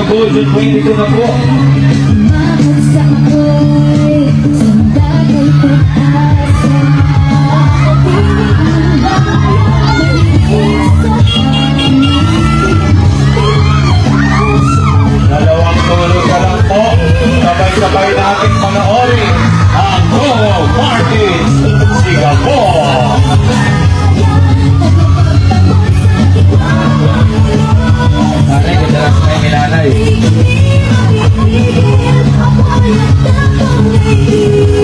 Sigago, June 22 na po. Dalawang tulog ka lang po. Sabay-sabay natin panoorin ang Go Martins Sigago. Nanay, kadalas may minanay.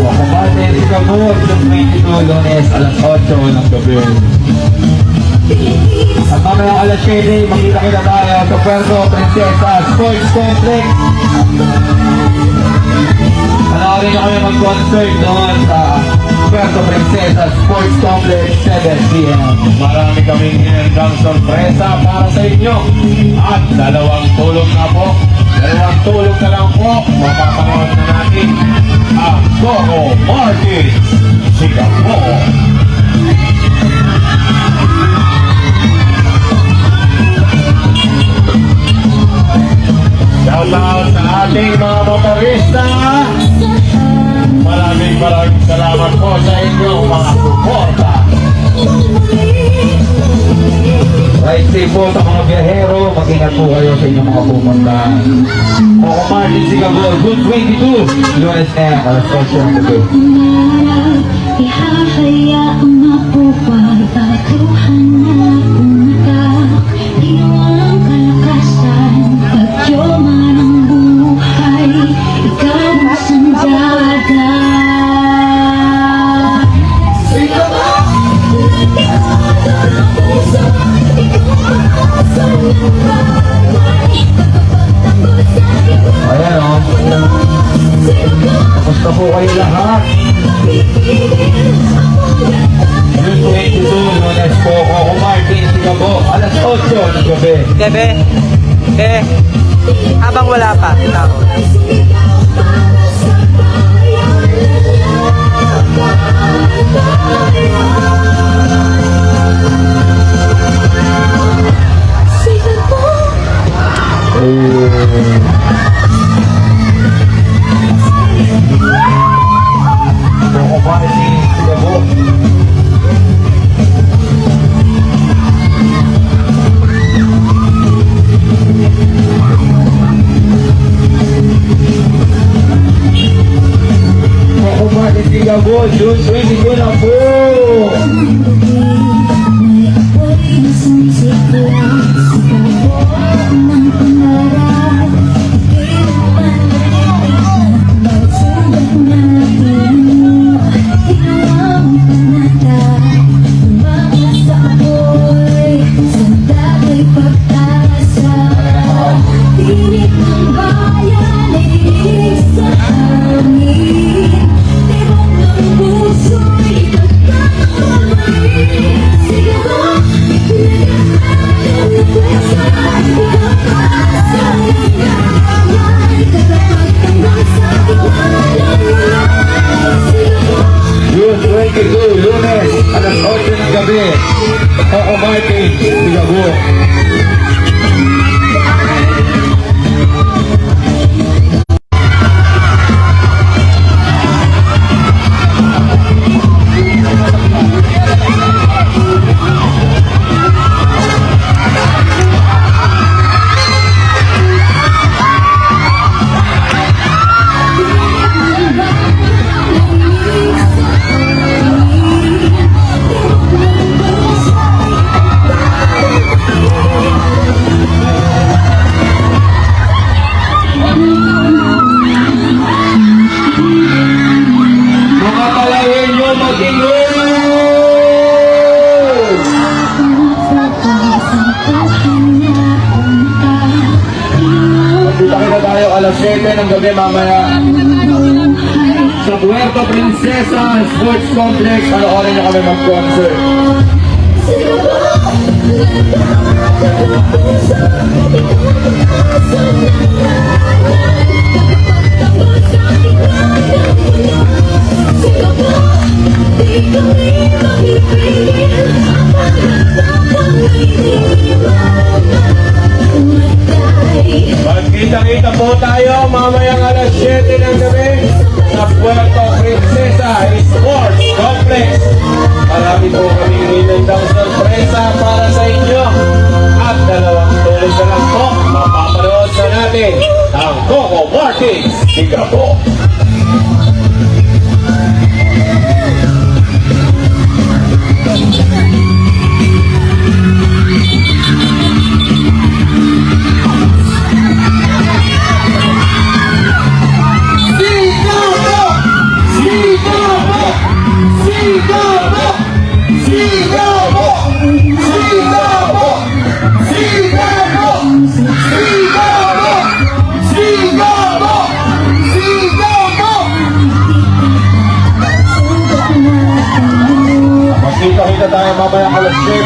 O kumate, Sigago, June 22, Lunes, alas 8 ng gabi. At mamaya alas 7, makita-kita tayo sa Puerto Princesa Sports Complex. Panoorin nyo kami mag-concert doon sa Puerto Princesa Sports Complex, 7 p.m. Marami kaming inendang sorpresa para sa inyo. At dalawang tulog na po. Dalawang tulog na lang po. Mapapanood na natin ang Go Martins Sigago. Shoutout sa ating mga motorista. Maraming salamat po sa inyong mga suporta. Right safe po sa mga biyahero. Mag-ingat po kayo sa inyong mga pumunta. Go Martins Sigago, June 22, Lunes na alas 8 ng gabi. Ihahayaan na po pagbaguhan na pumatak. Iwalang kalakasan, bagyo man ang buhay, ikaw ang sanjada. Sigago! Nagkakadal ang puso, ikaw ang asa ng buhay, pagpapagtanggol sa iwan. Ayan o. Kamusta po kayo lahat? June 22, Lunes po, Go Martins Sigago, alas 8 ng gabi. Bebe, habang wala pa, tao. Go Martins Sigago. Go Martins Sigago, June 22 na po. June 22, Lunes, alas 8 ng gabi. Go Martins Sigago. Mga palayin nyo mag-ingay! Magkita-kita tayo alas 7 ng gabi mamaya sa Puerto Princesa Sports Complex. Panoorin nyo kami mag-concert. Magkita Kita-kita po tayo mamayang alas 7 ng gabi sa Puerto Princesa Sports Complex. Marami po kami inindang sorpresa para sa inyo. At dalawang tuloy na lang po, mapapanood na natin ang Coco Martins. Ika po. Magkita-kita tayo mamaya alas 7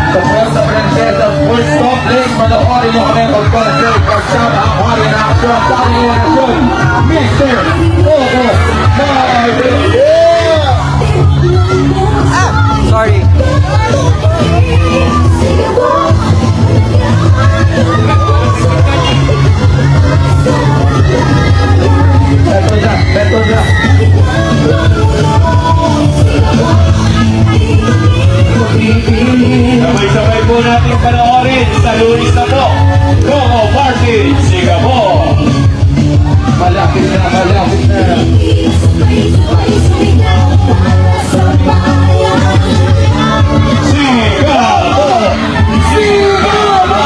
sa Puerto Princesa Sports Complex. Manoorin mo kami mag-concert kasama ang hari na aksyon, tali na aksyon, Mr. Coco Martins. Sorry. Beto na. Sabay-sabay po natin panoorin sa Luis na po. Coco Martins, siga po. Malapit na, malapit na. Siga po! Siga po!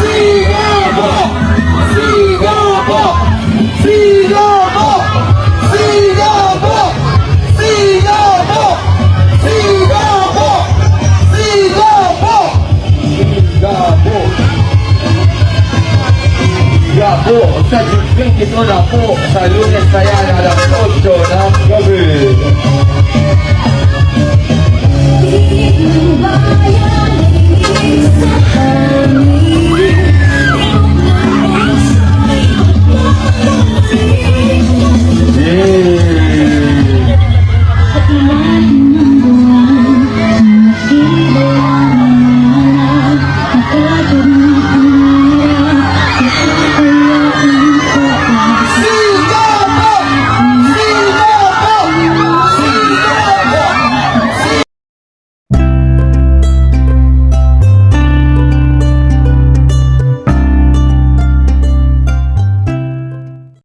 Siga po! Siga po! Siga po! Siga po! Siga po! Siga po! Siga po! Siga po! Siga po! Sa 22 na po sa Lunes na yan alas 8 ng gabi. Di mo ba yan?